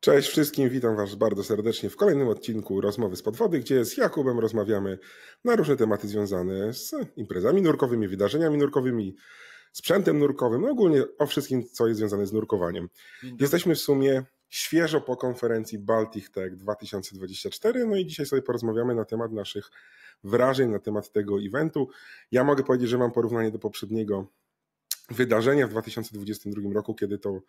Cześć wszystkim, witam Was bardzo serdecznie w kolejnym odcinku Rozmowy z Podwody, gdzie z Jakubem rozmawiamy na różne tematy związane z imprezami nurkowymi, wydarzeniami nurkowymi, sprzętem nurkowym, no ogólnie o wszystkim, co jest związane z nurkowaniem. Jesteśmy w sumie świeżo po konferencji Baltic Tech 2024, no i dzisiaj sobie porozmawiamy na temat naszych wrażeń, na temat tego eventu. Ja mogę powiedzieć, że mam porównanie do poprzedniego wydarzenia w 2022 roku, kiedy to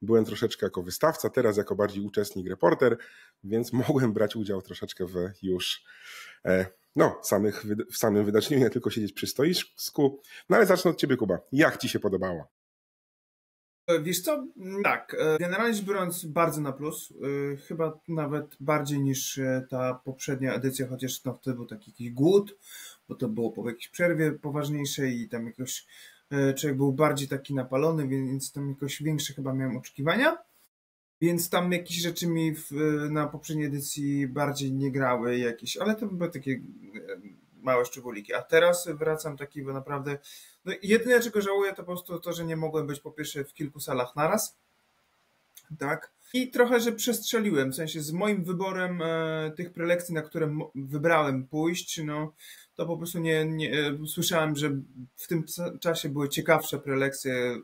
byłem troszeczkę jako wystawca, teraz jako bardziej uczestnik, reporter, więc mogłem brać udział troszeczkę w już w samym wydarzeniu, nie tylko siedzieć przy stoisku. No ale zacznę od Ciebie, Kuba. Jak Ci się podobało? Wiesz co, tak, generalnie rzecz biorąc bardzo na plus, chyba nawet bardziej niż ta poprzednia edycja, chociaż no, wtedy był taki jakiś głód, bo to było po jakiejś przerwie poważniejszej i tam jakoś człowiek był bardziej taki napalony, więc tam jakoś większe chyba miałem oczekiwania, więc tam jakieś rzeczy mi na poprzedniej edycji bardziej nie grały jakieś, ale to były takie małe szczególiki, a teraz wracam taki, bo naprawdę no jedyne, czego żałuję, to po prostu to, że nie mogłem być po pierwsze w kilku salach naraz, tak, i trochę, że przestrzeliłem, w sensie z moim wyborem tych prelekcji, na które wybrałem pójść, no to po prostu nie słyszałem, że w tym czasie były ciekawsze prelekcje,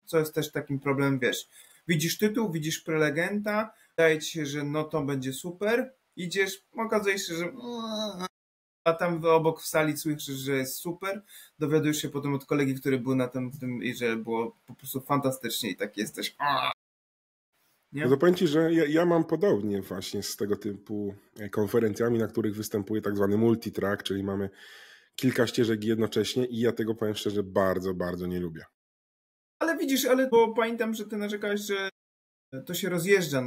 co jest też takim problemem, wiesz, widzisz tytuł, widzisz prelegenta, wydaje ci się, że no to będzie super, idziesz, okazuje się, że a tam obok w sali słyszysz, że jest super, dowiadujesz się potem od kolegi, który był na tym i że było po prostu fantastycznie i tak jesteś. Nie? No to powiem Ci, że ja mam podobnie właśnie z tego typu konferencjami, na których występuje tak zwany multitrack, czyli mamy kilka ścieżek jednocześnie i ja tego, powiem szczerze, bardzo, bardzo nie lubię. Ale widzisz, bo pamiętam, że ty narzekałeś, że to się rozjeżdża.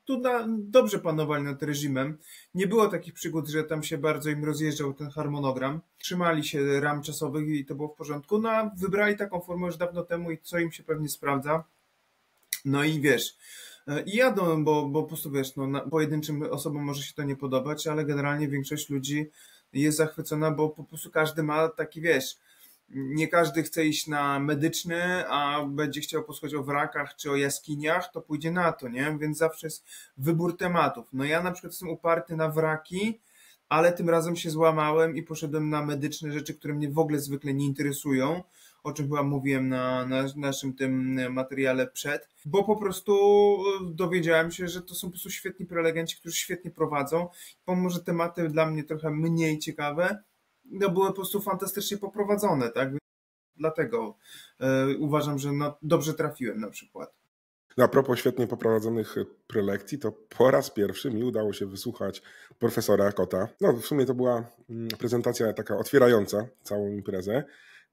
Tu dobrze panowali nad reżimem. Nie było takich przygód, że tam się bardzo im rozjeżdżał ten harmonogram. Trzymali się ram czasowych i to było w porządku. No a wybrali taką formę już dawno temu i co im się pewnie sprawdza. No i wiesz, i jadą, bo po prostu wiesz, no, pojedynczym osobom może się to nie podobać, ale generalnie większość ludzi jest zachwycona, bo po prostu każdy ma taki, wiesz, nie każdy chce iść na medyczny, a będzie chciał posłuchać o wrakach czy o jaskiniach, to pójdzie na to, nie? Więc zawsze jest wybór tematów. No ja na przykład jestem uparty na wraki, ale tym razem się złamałem i poszedłem na medyczne rzeczy, które mnie w ogóle zwykle nie interesują, o czym chyba mówiłem na naszym tym materiale przed, bo po prostu dowiedziałem się, że to są po prostu świetni prelegenci, którzy świetnie prowadzą, pomimo że tematy dla mnie trochę mniej ciekawe, no były po prostu fantastycznie poprowadzone, tak? Dlatego uważam, że no, dobrze trafiłem na przykład. A propos świetnie poprowadzonych prelekcji, to po raz pierwszy mi udało się wysłuchać profesora Kota. No w sumie to była prezentacja taka otwierająca całą imprezę.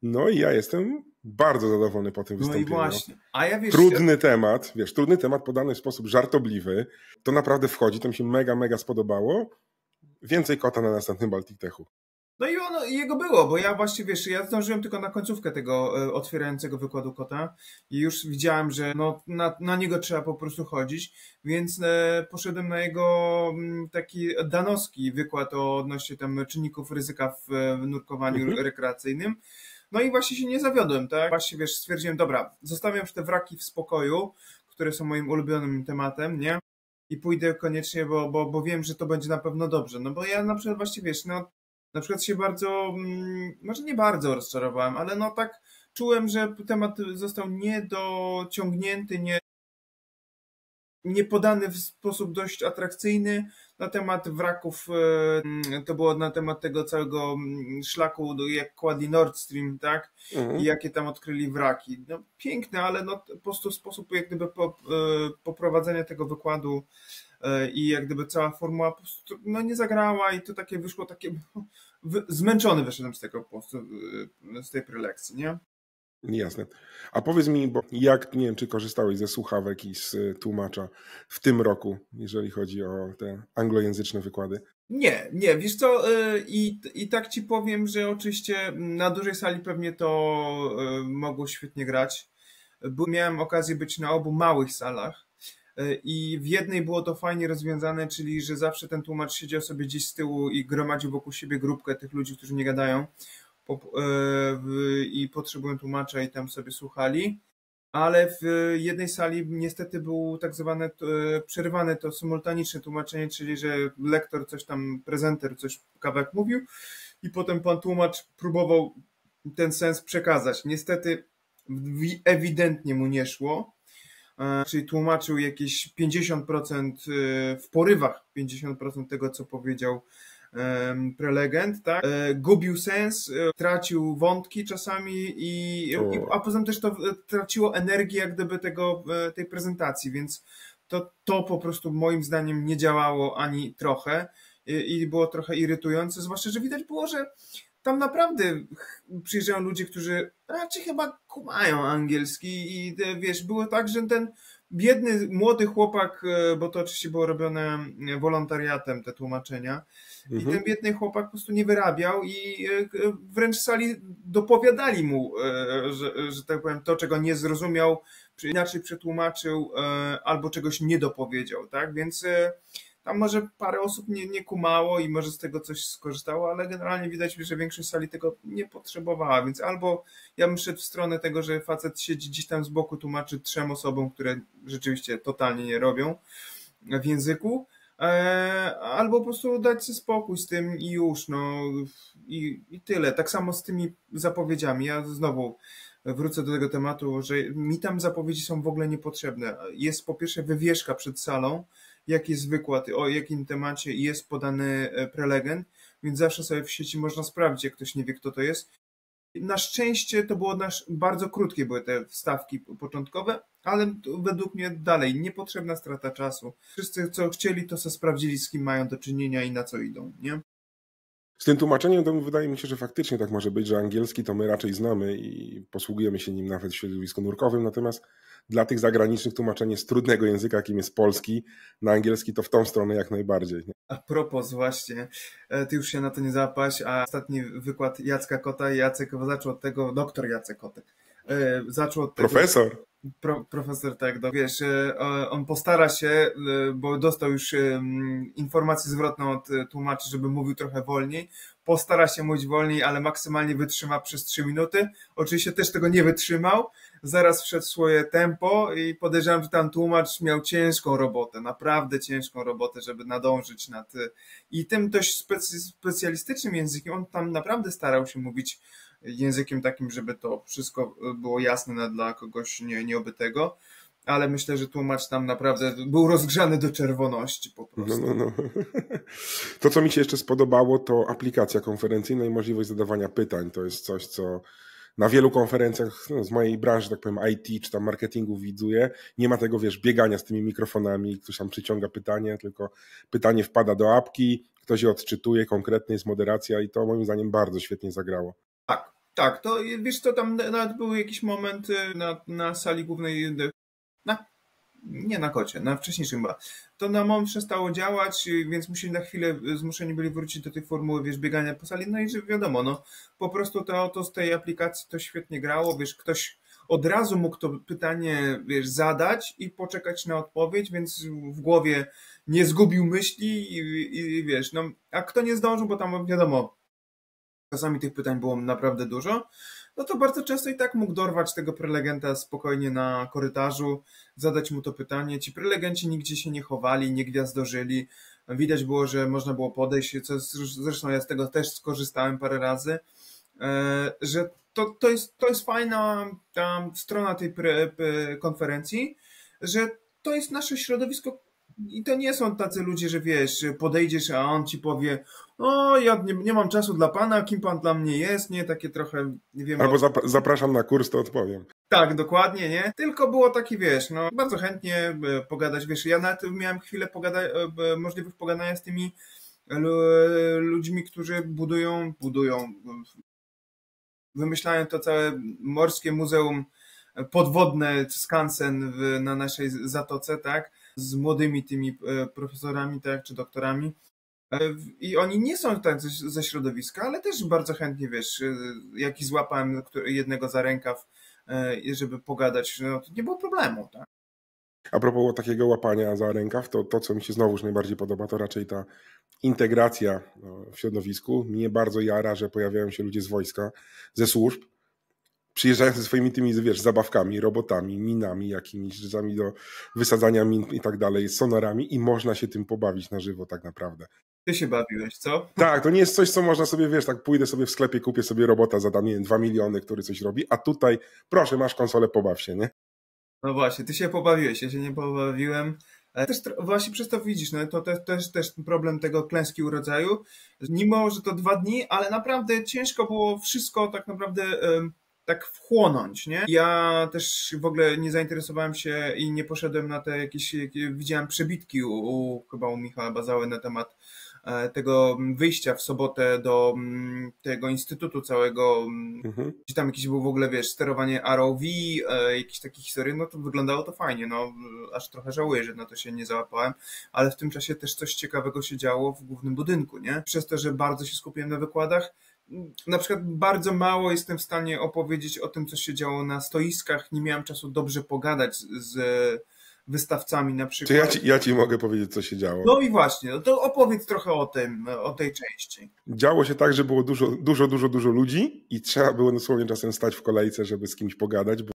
No i ja jestem bardzo zadowolony po tym wystąpieniu. No i właśnie. A ja trudny temat podany w sposób żartobliwy. To naprawdę wchodzi, to mi się mega spodobało. Więcej Kota na następnym Baltic Techu. No i jego było, bo ja właśnie, wiesz, ja zdążyłem tylko na końcówkę tego otwierającego wykładu Kota i już widziałem, że no, na niego trzeba po prostu chodzić, więc poszedłem na jego taki danowski wykład odnośnie tam czynników ryzyka w nurkowaniu rekreacyjnym. No i właśnie się nie zawiodłem, tak? Właśnie, wiesz, stwierdziłem, dobra, zostawiam już te wraki w spokoju, które są moim ulubionym tematem, nie? I pójdę koniecznie, bo wiem, że to będzie na pewno dobrze. No bo ja na przykład właśnie, wiesz, no na przykład się bardzo, może nie bardzo rozczarowałem, ale no tak czułem, że temat został niedociągnięty, nie podany w sposób dość atrakcyjny. Na temat wraków, to było na temat tego całego szlaku, jak kładli Nord Stream, tak? I jakie tam odkryli wraki. No piękne, ale no po prostu sposób jak gdyby poprowadzenia tego wykładu i jak gdyby cała formuła po prostu no, nie zagrała i to takie wyszło takie zmęczony wyszedłem z tego po prostu, z tej prelekcji, nie? Jasne. A powiedz mi, bo jak, nie wiem, czy korzystałeś ze słuchawek i z tłumacza w tym roku, jeżeli chodzi o te anglojęzyczne wykłady? Nie, wiesz co, i tak ci powiem, że oczywiście na dużej sali pewnie to mogło świetnie grać. Miałem okazję być na obu małych salach i w jednej było to fajnie rozwiązane, czyli że zawsze ten tłumacz siedział sobie gdzieś z tyłu i gromadził wokół siebie grupkę tych ludzi, którzy nie gadają i potrzebują tłumacza i tam sobie słuchali. ale w jednej sali niestety był tak zwane przerywane to symultaniczne tłumaczenie, czyli że lektor coś tam, prezenter coś kawałek mówił i potem pan tłumacz próbował ten sens przekazać. Niestety ewidentnie mu nie szło, czyli tłumaczył jakieś 50% w porywach 50% tego, co powiedział prelegent, tak? Gubił sens, tracił wątki czasami a poza tym też to traciło energię jak gdyby tej prezentacji, więc to po prostu moim zdaniem nie działało ani trochę i było trochę irytujące, zwłaszcza, że widać było, że tam naprawdę przyjeżdżają ludzie, którzy raczej chyba kumają angielski i wiesz, było tak, że ten biedny młody chłopak, bo to oczywiście było robione wolontariatem te tłumaczenia, i ten biedny chłopak po prostu nie wyrabiał i wręcz sali dopowiadali mu, że tak powiem, to, czego nie zrozumiał, inaczej przetłumaczył albo czegoś nie dopowiedział, tak? Więc tam może parę osób nie kumało i może z tego coś skorzystało, ale generalnie widać, że większość sali tego nie potrzebowała, więc albo ja bym szedł w stronę tego, że facet siedzi gdzieś tam z boku, tłumaczy 3 osobom, które rzeczywiście totalnie nie robią w języku, albo po prostu dać sobie spokój z tym i już, no i tyle. Tak samo z tymi zapowiedziami. Ja znowu wrócę do tego tematu, że mi tam zapowiedzi są w ogóle niepotrzebne. Jest po pierwsze wywieszka przed salą, jaki jest wykład, o jakim temacie i jest podany prelegent, więc zawsze sobie w sieci można sprawdzić, jak ktoś nie wie, kto to jest. Na szczęście to było bardzo krótkie były te wstawki początkowe, ale według mnie dalej niepotrzebna strata czasu. Wszyscy, co chcieli, to sobie sprawdzili, z kim mają do czynienia i na co idą, nie? Z tym tłumaczeniem to wydaje mi się, że faktycznie tak może być, że angielski to my raczej znamy i posługujemy się nim nawet w środowisku nurkowym, natomiast dla tych zagranicznych tłumaczenie z trudnego języka, jakim jest polski, na angielski to w tą stronę jak najbardziej. Nie? A propos właśnie, ty już się na to nie zapaść, a ostatni wykład Jacka Kota, Jacek zaczął od tego, doktor Jacek Kotek, zaczął od tego... Profesor? Profesor, tak, wiesz, on postara się, bo dostał już informację zwrotną od tłumaczy, żeby mówił trochę wolniej, postara się mówić wolniej, ale maksymalnie wytrzyma przez 3 minuty. Oczywiście też tego nie wytrzymał, zaraz wszedł w swoje tempo i podejrzewam, że tam tłumacz miał ciężką robotę, naprawdę ciężką robotę, żeby nadążyć i tym dość specjalistycznym językiem, on tam naprawdę starał się mówić językiem takim, żeby to wszystko było jasne dla kogoś nieobytego, ale myślę, że tłumacz tam naprawdę był rozgrzany do czerwoności po prostu. No. To, co mi się jeszcze spodobało, to aplikacja konferencyjna i możliwość zadawania pytań. To jest coś, co na wielu konferencjach z mojej branży, tak powiem IT czy tam marketingu widzuję. Nie ma tego, wiesz, biegania z tymi mikrofonami, ktoś tam przyciąga pytanie, tylko pytanie wpada do apki, ktoś je odczytuje, konkretnie jest moderacja i to moim zdaniem bardzo świetnie zagrało. Tak, to wiesz co, tam nawet był jakiś moment na sali głównej, nie na kocie, na wcześniejszym chyba. To na moment przestało działać, więc na chwilę zmuszeni byli wrócić do tej formuły, wiesz, biegania po sali, no i że wiadomo, no po prostu to z tej aplikacji to świetnie grało, wiesz, ktoś od razu mógł to pytanie, wiesz, zadać i poczekać na odpowiedź, więc w głowie nie zgubił myśli i wiesz, no, a kto nie zdążył, bo tam wiadomo, czasami tych pytań było naprawdę dużo, no to bardzo często i tak mógł dorwać tego prelegenta spokojnie na korytarzu, zadać mu to pytanie. Ci prelegenci nigdzie się nie chowali, nie gwiazdorzyli. Widać było, że można było podejść, zresztą ja z tego też skorzystałem parę razy, że to jest fajna ta strona tej konferencji, że to jest nasze środowisko. I to nie są tacy ludzie, że wiesz, podejdziesz, a on ci powie, o, ja nie mam czasu dla pana, kim pan dla mnie jest, nie, takie trochę, nie wiem. Albo zapraszam na kurs, to odpowiem. Tak, dokładnie, nie? Tylko było taki, wiesz, no, bardzo chętnie pogadać, wiesz, ja nawet miałem chwilę możliwość pogadania z tymi ludźmi, którzy budują, wymyślają to całe morskie muzeum podwodne, skansen na naszej zatoce, tak? Z młodymi tymi profesorami, tak, czy doktorami. I oni nie są tak ze środowiska, ale też bardzo chętnie, wiesz, jak i złapałem jednego za rękaw, żeby pogadać, no to nie było problemu, tak? A propos takiego łapania za rękaw, to co mi się znowuż najbardziej podoba, to raczej ta integracja w środowisku. Mnie bardzo jara, że pojawiają się ludzie z wojska, ze służb, przyjeżdżają ze swoimi tymi, wiesz, zabawkami, robotami, minami, jakimiś rzeczami do wysadzania min i tak dalej, sonarami i można się tym pobawić na żywo tak naprawdę. Ty się bawiłeś, co? Tak, to nie jest coś, co można sobie, wiesz, tak pójdę sobie w sklepie, kupię sobie robota za tam, nie wiem, 2 miliony, który coś robi, a tutaj proszę, masz konsolę, pobaw się, nie? No właśnie, ty się pobawiłeś, ja się nie pobawiłem. Też właśnie przez to widzisz, no to też problem tego klęski urodzaju. Mimo, że to 2 dni, ale naprawdę ciężko było wszystko tak naprawdę tak wchłonąć, nie? Ja też w ogóle nie zainteresowałem się i nie poszedłem na te jakieś, widziałem przebitki chyba u Michała Bazały na temat tego wyjścia w sobotę do tego instytutu całego, gdzie tam jakieś było w ogóle, wiesz, sterowanie ROV, jakieś takie historie, no to wyglądało to fajnie, no aż trochę żałuję, że na to się nie załapałem, ale w tym czasie też coś ciekawego się działo w głównym budynku, nie? Przez to, że bardzo się skupiłem na wykładach, na przykład bardzo mało jestem w stanie opowiedzieć o tym, co się działo na stoiskach, nie miałem czasu dobrze pogadać z wystawcami na przykład. Czy ja ci mogę powiedzieć, co się działo? No i właśnie, no to opowiedz trochę o tym, o tej części. Działo się tak, że było dużo ludzi i trzeba było dosłownie czasem stać w kolejce, żeby z kimś pogadać, bo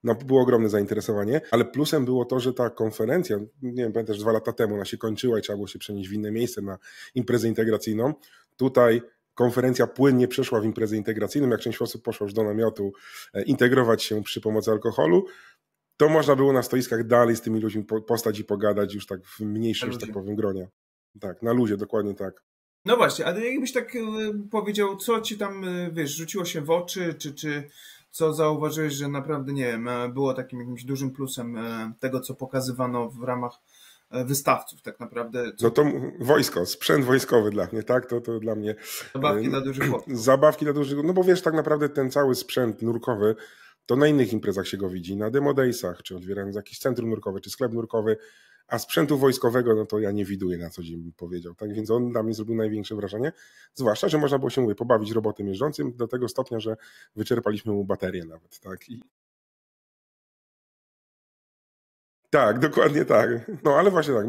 no, było ogromne zainteresowanie, ale plusem było to, że ta konferencja, nie wiem, pamiętasz, 2 lata temu ona się kończyła i trzeba było się przenieść w inne miejsce na imprezę integracyjną. Tutaj konferencja płynnie przeszła w imprezę integracyjną, jak część osób poszła już do namiotu integrować się przy pomocy alkoholu, to można było na stoiskach dalej z tymi ludźmi postać i pogadać już tak w mniejszym, że tak powiem, gronie. Tak, na luzie, dokładnie tak. No właśnie, ale jakbyś tak powiedział, co ci tam, wiesz, rzuciło się w oczy, czy co zauważyłeś, że naprawdę, nie wiem, było takim jakimś dużym plusem tego, co pokazywano w ramach wystawców tak naprawdę. No to wojsko, sprzęt wojskowy dla mnie, tak? To dla mnie... Zabawki dla dużych chłopców. Zabawki dla dużych, no bo wiesz, tak naprawdę ten cały sprzęt nurkowy, to na innych imprezach się go widzi, na demo daysach, czy otwierając jakieś centrum nurkowe, czy sklep nurkowy, a sprzętu wojskowego, no to ja nie widuję na co dzień, bym powiedział. Tak więc on dla mnie zrobił największe wrażenie, zwłaszcza, że można było się, mówię, pobawić robotem jeżdżącym do tego stopnia, że wyczerpaliśmy mu baterię nawet, tak? Tak, dokładnie tak. No ale właśnie tak,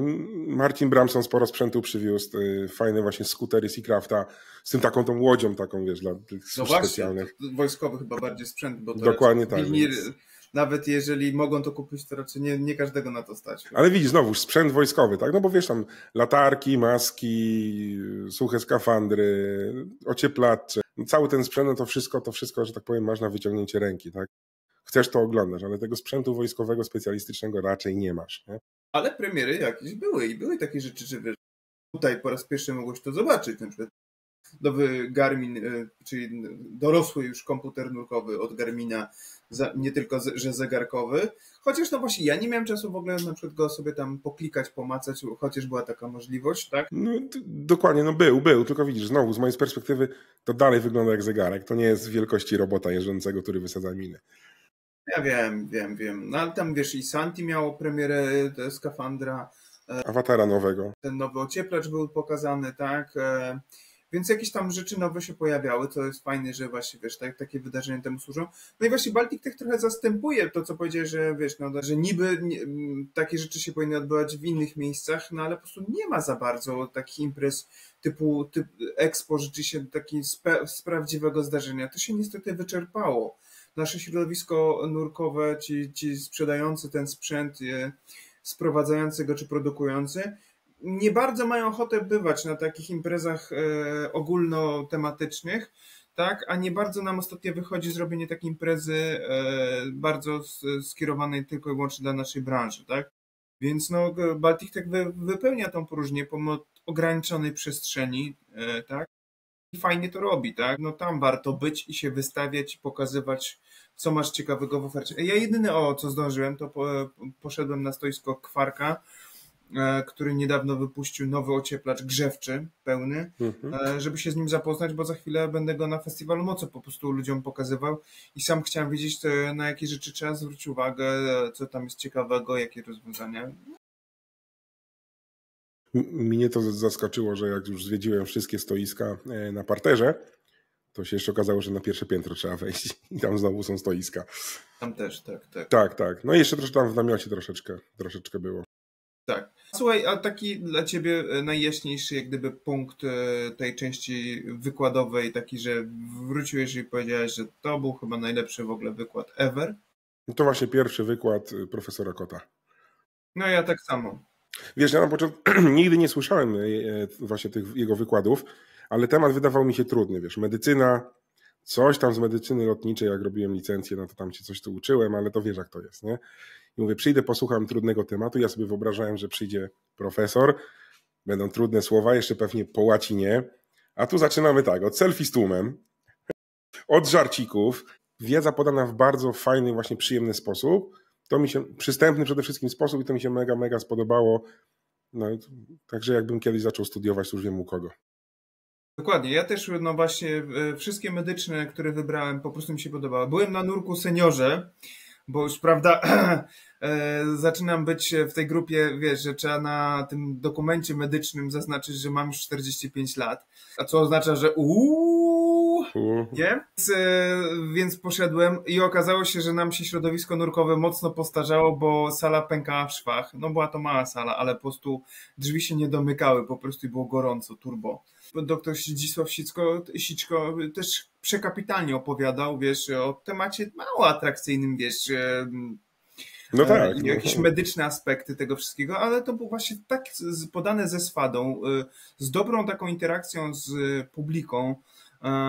Marcin Bramson sporo sprzętu przywiózł, fajne właśnie skutery Seacrafta, z tym taką tą łodzią taką, wiesz, dla tych służb specjalnych. Wojskowy chyba bardziej sprzęt, bo to dokładnie tak. Nawet jeżeli mogą to kupić, to raczej nie każdego na to stać. Ale widzisz, znowu sprzęt wojskowy, tak? No bo wiesz, tam latarki, maski, suche skafandry, ocieplacze, cały ten sprzęt, no to wszystko, że tak powiem, masz na wyciągnięcie ręki, tak? Chcesz to oglądać, ale tego sprzętu wojskowego specjalistycznego raczej nie masz, nie? Ale premiery jakieś były takie rzeczy, że wiesz, tutaj po raz pierwszy mogłeś to zobaczyć, na przykład nowy Garmin, czyli dorosły już komputer nurkowy od Garmina, nie tylko, że zegarkowy, chociaż no właśnie ja nie miałem czasu w ogóle na przykład go sobie tam poklikać, pomacać, chociaż była taka możliwość, tak? No, dokładnie, no był, tylko widzisz, znowu z mojej perspektywy to dalej wygląda jak zegarek, to nie jest wielkości robota jeżdżącego, który wysadza miny. Ja wiem, no ale tam wiesz, i Santi miało premierę skafandra. Awatara nowego. Ten nowy ocieplacz był pokazany, tak? Więc jakieś tam rzeczy nowe się pojawiały, co jest fajne, że właśnie, wiesz, takie wydarzenia temu służą. No i właśnie Baltic Tech trochę zastępuje to, co powiedziałeś, że wiesz, no, że niby takie rzeczy się powinny odbywać w innych miejscach, no ale po prostu nie ma za bardzo takich imprez typu Expo, rzeczywiście taki z prawdziwego zdarzenia. To się niestety wyczerpało. Nasze środowisko nurkowe, ci sprzedający ten sprzęt, sprowadzający go czy produkujący, nie bardzo mają ochotę bywać na takich imprezach ogólnotematycznych, tak? A nie bardzo nam ostatnio wychodzi zrobienie takiej imprezy bardzo skierowanej tylko i wyłącznie dla naszej branży, tak? Więc no, Baltic Tech wypełnia tą próżnię pomimo ograniczonej przestrzeni, tak? I fajnie to robi, tak? No tam warto być i się wystawiać i pokazywać, co masz ciekawego w ofercie. Ja jedyne co zdążyłem, to poszedłem na stoisko Kwarka, który niedawno wypuścił nowy ocieplacz grzewczy, pełny, żeby się z nim zapoznać, bo za chwilę będę go na Festiwalu Mocy po prostu ludziom pokazywał i sam chciałem wiedzieć, na jakie rzeczy trzeba zwrócić uwagę, co tam jest ciekawego, jakie rozwiązania. Mnie to zaskoczyło, że jak już zwiedziłem wszystkie stoiska na parterze, to się jeszcze okazało, że na pierwsze piętro trzeba wejść i tam znowu są stoiska. Tam też, tak. Tak. No i jeszcze tam w namiocie troszeczkę było. Tak. Słuchaj, a taki dla ciebie najjaśniejszy jak gdyby punkt tej części wykładowej, taki, że wróciłeś i powiedziałeś, że to był chyba najlepszy w ogóle wykład ever? To właśnie pierwszy wykład profesora Kota. No ja tak samo. Wiesz, ja na początku nigdy nie słyszałem właśnie tych jego wykładów, ale temat wydawał mi się trudny, wiesz, medycyna, coś tam z medycyny lotniczej, jak robiłem licencję, no to tam się coś tu uczyłem, ale to wiesz jak to jest, nie? I mówię, przyjdę, posłucham trudnego tematu, ja sobie wyobrażałem, że przyjdzie profesor, będą trudne słowa, jeszcze pewnie po łacinie, a tu zaczynamy tak, od selfie z tłumem, od żarcików, wiedza podana w bardzo fajny, właśnie przyjemny sposób, to mi się, przystępny przede wszystkim sposób i to mi się mega, mega spodobało, no także jakbym kiedyś zaczął studiować, to już wiem u kogo. Dokładnie, ja też no właśnie wszystkie medyczne, które wybrałem po prostu mi się podobały. Byłem na nurku seniorze, bo już prawda zaczynam być w tej grupie, wiesz, że trzeba na tym dokumencie medycznym zaznaczyć, że mam już 45 lat, a co oznacza, że nie? Więc poszedłem i okazało się, że nam się środowisko nurkowe mocno postarzało, bo sala pękała w szwach. No była to mała sala, ale po prostu drzwi się nie domykały, po prostu było gorąco, turbo. Doktor Zdzisław Siczko też przekapitalnie opowiadał, wiesz, o temacie mało atrakcyjnym, wiesz, no tak, jakieś medyczne aspekty tego wszystkiego, ale to było właśnie tak podane ze swadą, z dobrą taką interakcją z publiką,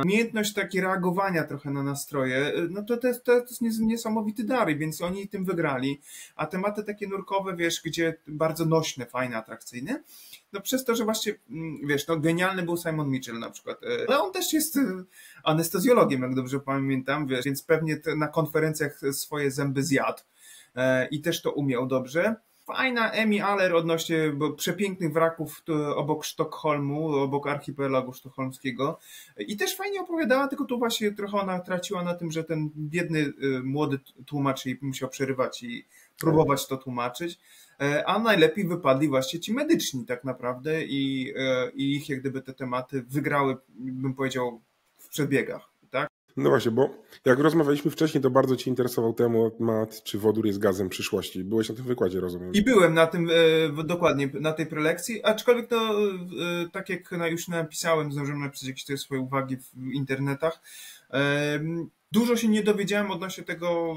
umiejętność takie reagowania trochę na nastroje, no to jest niesamowity dar, więc oni tym wygrali. A tematy takie nurkowe, wiesz, gdzie bardzo nośne, fajne, atrakcyjne, no przez to, że właśnie, wiesz, no genialny był Simon Mitchell na przykład, ale on też jest anestezjologiem, jak dobrze pamiętam, wiesz, więc pewnie na konferencjach swoje zęby zjadł i też to umiał dobrze. Fajna Emi Aller odnośnie przepięknych wraków obok Sztokholmu, obok archipelagu sztokholmskiego. I też fajnie opowiadała, tylko tu właśnie trochę ona traciła na tym, że ten biedny młody tłumacz jej musiał przerywać i próbować to tłumaczyć. A najlepiej wypadli właśnie ci medyczni tak naprawdę i ich jak gdyby te tematy wygrały, bym powiedział, w przedbiegach. Tak? No właśnie, bo jak rozmawialiśmy wcześniej, to bardzo Cię interesował temat, czy wodór jest gazem przyszłości. Byłeś na tym wykładzie, rozumiem. I byłem na tym, dokładnie, na tej prelekcji, aczkolwiek to, tak jak już napisałem, zdążyłem napisać jakieś te swoje uwagi w internetach, dużo się nie dowiedziałem odnośnie tego,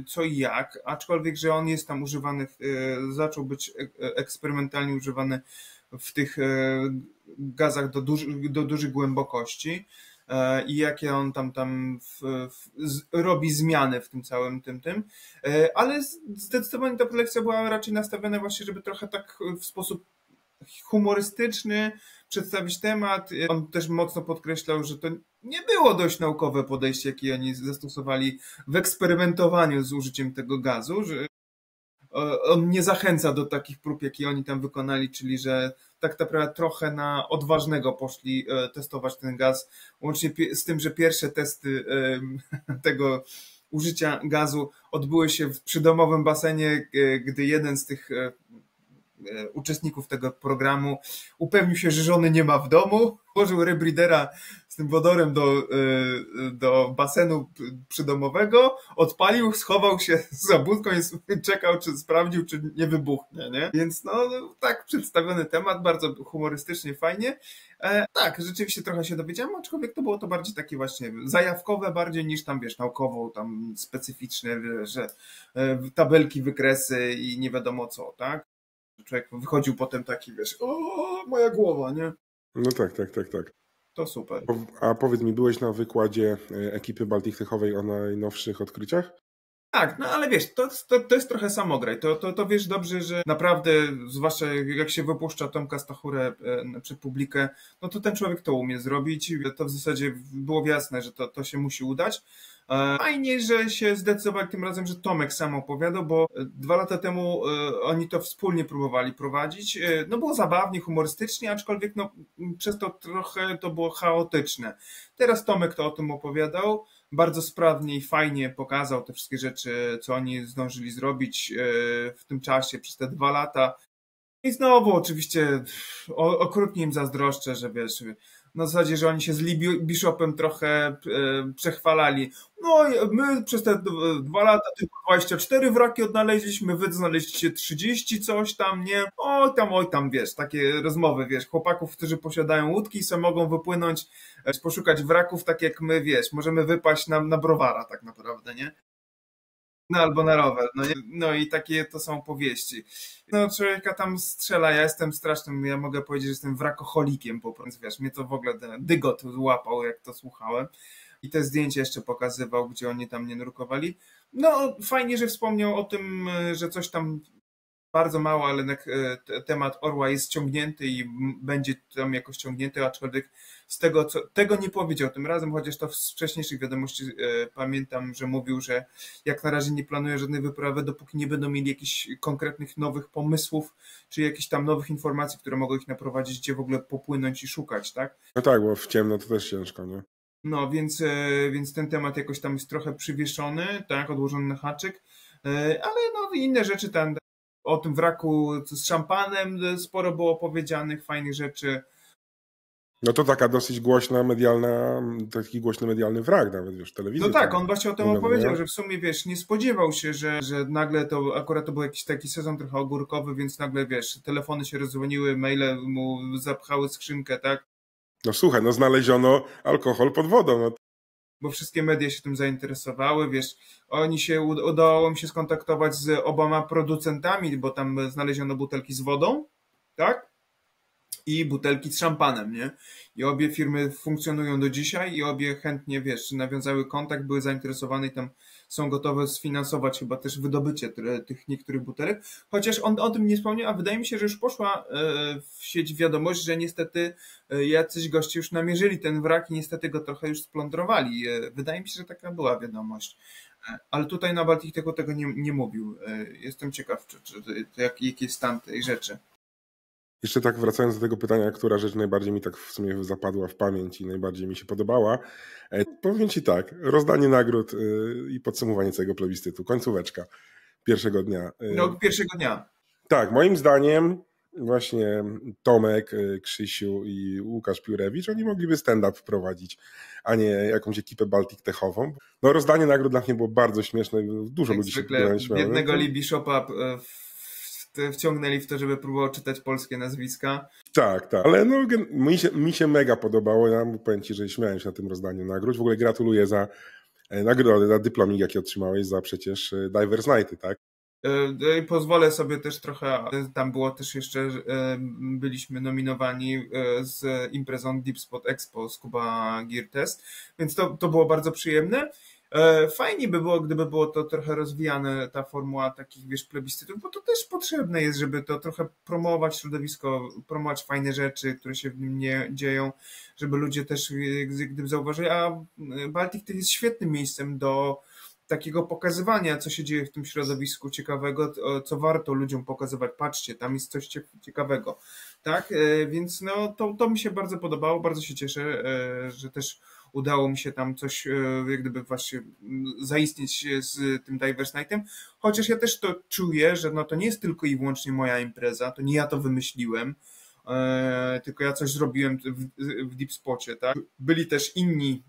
co i jak, aczkolwiek, że on jest tam używany, zaczął być eksperymentalnie używany w tych gazach do dużych głębokości i jakie on tam robi zmiany w tym całym tym. Ale zdecydowanie ta prelekcja była raczej nastawiona właśnie, żeby trochę tak w sposób humorystyczny przedstawić temat. On też mocno podkreślał, że to nie było dość naukowe podejście, jakie oni zastosowali w eksperymentowaniu z użyciem tego gazu, że on nie zachęca do takich prób, jakie oni tam wykonali, czyli że tak naprawdę trochę na odważnego poszli testować ten gaz, łącznie z tym, że pierwsze testy tego użycia gazu odbyły się w przydomowym basenie, gdy jeden z tych uczestników tego programu upewnił się, że żony nie ma w domu, włożył rebreathera z tym wodorem do basenu przydomowego, odpalił, schował się za budką i czekał, czy sprawdził, czy nie wybuchnie, nie? Więc no tak przedstawiony temat, bardzo humorystycznie, fajnie. Tak, rzeczywiście trochę się dowiedziałem, aczkolwiek to było to bardziej takie właśnie zajawkowe bardziej niż tam, wiesz, naukowo, tam specyficzne, że tabelki, wykresy i nie wiadomo co, tak? Człowiek wychodził potem taki, wiesz, o, moja głowa, nie? No tak. To super. A powiedz mi, byłeś na wykładzie ekipy Baltic Techowej o najnowszych odkryciach? Tak, no ale wiesz, to jest trochę samograj. To wiesz dobrze, że naprawdę, zwłaszcza jak się wypuszcza Tomka Stachurę przed publikę, no to ten człowiek to umie zrobić. To w zasadzie było jasne, że to się musi udać. Fajnie, że się zdecydowali tym razem, że Tomek sam opowiadał, bo 2 lata temu oni to wspólnie próbowali prowadzić. No było zabawnie, humorystycznie, aczkolwiek no, przez to trochę to było chaotyczne. Teraz Tomek to o tym opowiadał, bardzo sprawnie i fajnie pokazał te wszystkie rzeczy, co oni zdążyli zrobić w tym czasie, przez te 2 lata. I znowu oczywiście okrutnie im zazdroszczę, że wiesz, na zasadzie, że oni się z Lee Bishopem trochę przechwalali. No my przez te 2 lata tylko 24 wraki odnaleźliśmy, wy znaleźliście 30 coś tam, nie? Oj tam, wiesz, takie rozmowy, wiesz, chłopaków, którzy posiadają łódki i sobie mogą wypłynąć, poszukać wraków, tak jak my, wiesz, możemy wypaść na browara tak naprawdę, nie? No albo na rower, no, nie? No i takie to są powieści. No człowieka tam strzela, ja jestem strasznym, ja mogę powiedzieć, że jestem wrakoholikiem po prostu, wiesz, mnie to w ogóle dygot łapał, jak to słuchałem. I te zdjęcie jeszcze pokazywał, gdzie oni tam nie nurkowali. No fajnie, że wspomniał o tym, że coś tam bardzo mało, ale jednak temat orła jest ciągnięty i będzie tam jakoś ciągnięty, aczkolwiek z tego, tego nie powiedział tym razem, chociaż to z wcześniejszych wiadomości pamiętam, że mówił, że jak na razie nie planuje żadnej wyprawy, dopóki nie będą mieli jakichś konkretnych nowych pomysłów, czy jakichś tam nowych informacji, które mogą ich naprowadzić, gdzie w ogóle popłynąć i szukać, tak? No tak, bo w ciemno to też ciężko, nie? No, więc ten temat jakoś tam jest trochę przywieszony, tak, odłożony na haczyk, ale no inne rzeczy tam, o tym wraku z szampanem sporo było powiedzianych, fajnych rzeczy. No to taka dosyć głośna medialna, taki głośny medialny wrak nawet, wiesz, w telewizji. No tak, on właśnie o tym opowiedział, nie? że w sumie, wiesz, nie spodziewał się, że nagle to, akurat to był jakiś taki sezon trochę ogórkowy, więc nagle, wiesz, telefony się rozdzwoniły, maile mu zapchały skrzynkę, tak? No słuchaj, no znaleziono alkohol pod wodą, no. Bo wszystkie media się tym zainteresowały, wiesz, udało mi się skontaktować z oboma producentami, bo tam znaleziono butelki z wodą, tak? I butelki z szampanem, nie? I obie firmy funkcjonują do dzisiaj i obie chętnie, wiesz, nawiązały kontakt, były zainteresowane i tam są gotowe sfinansować chyba też wydobycie tych niektórych butelek. Chociaż on o tym nie wspomniał, a wydaje mi się, że już poszła w sieć wiadomość, że niestety jacyś goście już namierzyli ten wrak i niestety go trochę już splądrowali. Wydaje mi się, że taka była wiadomość. Ale tutaj na Baltic tego nie mówił. Jestem ciekaw, jaki jest stan tej rzeczy. Jeszcze tak wracając do tego pytania, która rzecz najbardziej mi tak w sumie zapadła w pamięć i najbardziej mi się podobała. Powiem Ci tak, rozdanie nagród i podsumowanie całego plebiscytu, końcóweczka pierwszego dnia. No, pierwszego dnia. Tak, moim zdaniem właśnie Tomek, Krzysiu i Łukasz Piórewicz, oni mogliby stand-up wprowadzić, a nie jakąś ekipę Baltic Techową. No rozdanie nagród dla mnie było bardzo śmieszne, dużo ludzi się śmiało. Biednego Lee Bishopa wciągnęli w to, żeby próbował czytać polskie nazwiska. Tak, ale no, mi się mega podobało. Ja powiem Ci, że śmiałem się na tym rozdaniu nagród. W ogóle gratuluję za nagrodę, za dyplomik, jaki otrzymałeś, za przecież Divers Nighty, tak? I pozwolę sobie też trochę, tam było też jeszcze, byliśmy nominowani z imprezą Deep Spot Expo z Kuba Gear Test, więc to było bardzo przyjemne. Fajnie by było, gdyby było to trochę rozwijane, ta formuła takich, wiesz, plebiscytów, bo to też potrzebne jest, żeby to trochę promować środowisko, promować fajne rzeczy, które się w nim nie dzieją, żeby ludzie też gdyby zauważyli, a Baltic to jest świetnym miejscem do takiego pokazywania, co się dzieje w tym środowisku ciekawego, co warto ludziom pokazywać. Patrzcie, tam jest coś ciekawego. Tak? Więc no, to mi się bardzo podobało, bardzo się cieszę, że też udało mi się tam coś jak gdyby właśnie zaistnieć z tym Divers Nightem, chociaż ja też to czuję, że no to nie jest tylko i wyłącznie moja impreza, to nie ja to wymyśliłem, tylko ja coś zrobiłem w Deep Spocie, tak? Byli też inni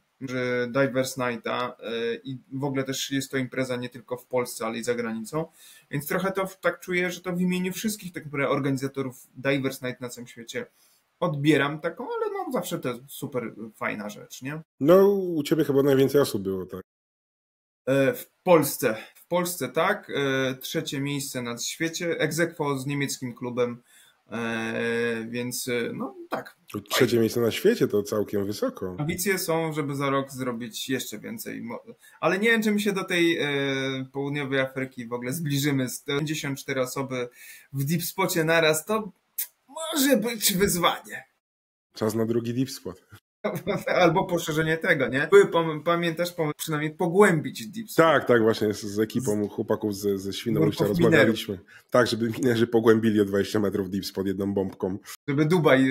Divers Nighta i w ogóle też jest to impreza nie tylko w Polsce, ale i za granicą, więc trochę to tak czuję, że to w imieniu wszystkich tak naprawdę organizatorów Divers Night na całym świecie odbieram taką, ale no zawsze to super fajna rzecz, nie? No u Ciebie chyba najwięcej osób było, tak? W Polsce tak, 3. miejsce na świecie, ex aequo z niemieckim klubem, więc no tak. 3. miejsce na świecie to całkiem wysoko. Ambicje są, żeby za rok zrobić jeszcze więcej, ale nie wiem, czy my się do tej południowej Afryki w ogóle zbliżymy. 54 osoby w Deep Spocie naraz, to może być wyzwanie. Czas na drugi Deep Spot. Albo poszerzenie tego, nie? Pamiętasz, przynajmniej pogłębić Deep Spot. Tak, właśnie z ekipą chłopaków ze Świnoujścia rozmawialiśmy. Tak, żeby minerzy pogłębili o 20 metrów Deep Spot jedną bombką. Żeby Dubaj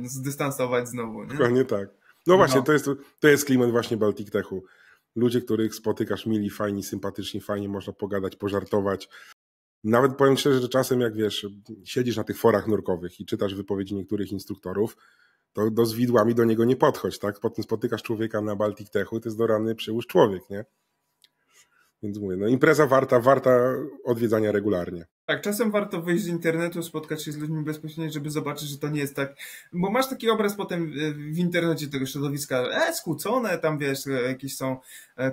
zdystansować znowu, nie? Dokładnie tak. No właśnie, to jest klimat właśnie Baltic Techu. Ludzie, których spotykasz, mili, fajni, sympatyczni, fajnie, można pogadać, pożartować. Nawet powiem szczerze, że czasem jak wiesz, siedzisz na tych forach nurkowych i czytasz wypowiedzi niektórych instruktorów, to z widłami do niego nie podchodź, tak? Potem spotykasz człowieka na Baltic Techu, to jest do rany przyłóż człowiek, nie? Więc mówię, no impreza warta odwiedzania regularnie. Tak, czasem warto wyjść z internetu, spotkać się z ludźmi bezpośrednio, żeby zobaczyć, że to nie jest tak, bo masz taki obraz potem w internecie tego środowiska, skłócone, tam wiesz, jakieś są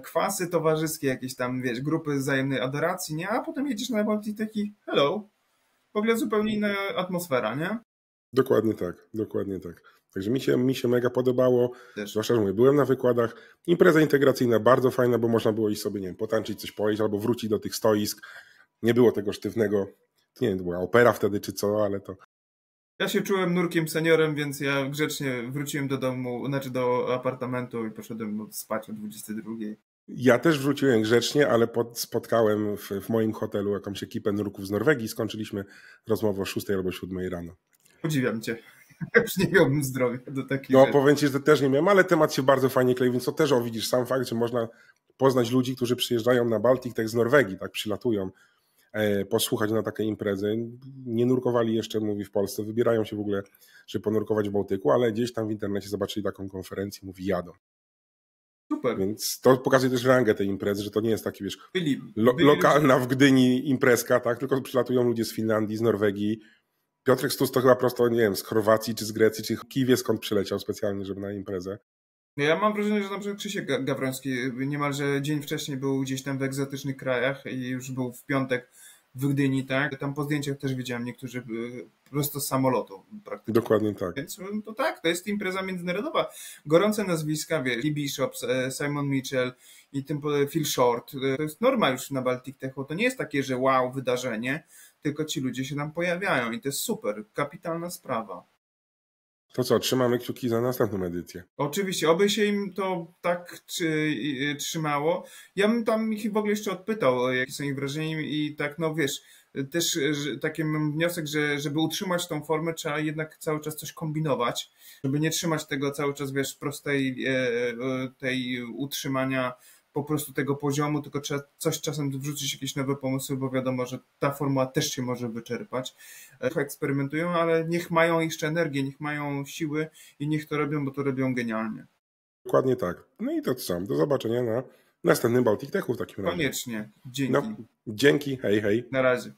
kwasy towarzyskie, jakieś tam, wiesz, grupy wzajemnej adoracji, nie? A potem jedziesz na Baltic taki, hello, w ogóle zupełnie inna atmosfera, nie? Dokładnie tak. Także mi się mega podobało, zwłaszcza, że mówię, byłem na wykładach, impreza integracyjna bardzo fajna, bo można było iść sobie, nie wiem, potańczyć, coś pojeść, albo wrócić do tych stoisk, nie było tego sztywnego, nie wiem, to była opera wtedy czy co, ale to... Ja się czułem nurkiem seniorem, więc ja grzecznie wróciłem do domu, znaczy do apartamentu i poszedłem spać o 22. Ja też wróciłem grzecznie, ale spotkałem w moim hotelu jakąś ekipę nurków z Norwegii i skończyliśmy rozmowę o 6 albo 7 rano. Podziwiam cię. Już nie miałbym zdrowia do takich No rzeczy. powiem ci, że też nie miałem, ale temat się bardzo fajnie klei, więc to też widzisz sam fakt, że można poznać ludzi, którzy przyjeżdżają na Baltic Tech z Norwegii, tak przylatują, posłuchać na takie imprezy. Nie nurkowali jeszcze, mówi, w Polsce, wybierają się w ogóle, żeby ponurkować w Bałtyku, ale gdzieś tam w internecie zobaczyli taką konferencję, mówi, jadą. Super. Więc to pokazuje też rangę tej imprezy, że to nie jest taki, wiesz, Byli lokalna w Gdyni imprezka, tak? Tylko przylatują ludzie z Finlandii, z Norwegii. Piotrek Stus to chyba prosto, nie wiem, z Chorwacji, czy z Grecji, czy Kiwie, skąd przyleciał specjalnie, żeby na imprezę. Ja mam wrażenie, że na przykład Krzysiek Gawroński niemalże dzień wcześniej był gdzieś tam w egzotycznych krajach i już był w piątek w Gdyni, tak? Tam po zdjęciach też widziałem niektórzy prosto z samolotu praktycznie. Dokładnie tak. Więc to tak, to jest impreza międzynarodowa. Gorące nazwiska, wie, Lee Bishop, Simon Mitchell i tym Phil Short. To jest norma już na Baltic Techu. To nie jest takie, że wow, wydarzenie, tylko ci ludzie się tam pojawiają i to jest super, kapitalna sprawa. To co, trzymamy kciuki za następną edycję. Oczywiście, oby się im to tak trzymało. Ja bym tam ich w ogóle jeszcze odpytał, jakie są ich wrażenia i tak, no wiesz, też taki mam wniosek, że żeby utrzymać tą formę, trzeba jednak cały czas coś kombinować, żeby nie trzymać tego cały czas, wiesz, prostej tej utrzymania po prostu tego poziomu, tylko trzeba coś czasem wrzucić jakieś nowe pomysły, bo wiadomo, że ta formuła też się może wyczerpać. Trochę eksperymentują, ale niech mają jeszcze energię, niech mają siły i niech to robią, bo to robią genialnie. Dokładnie tak. No i to co, do zobaczenia na następnym Baltic Techu w takim razie. Koniecznie. Dzięki. No, dzięki, hej, hej. Na razie.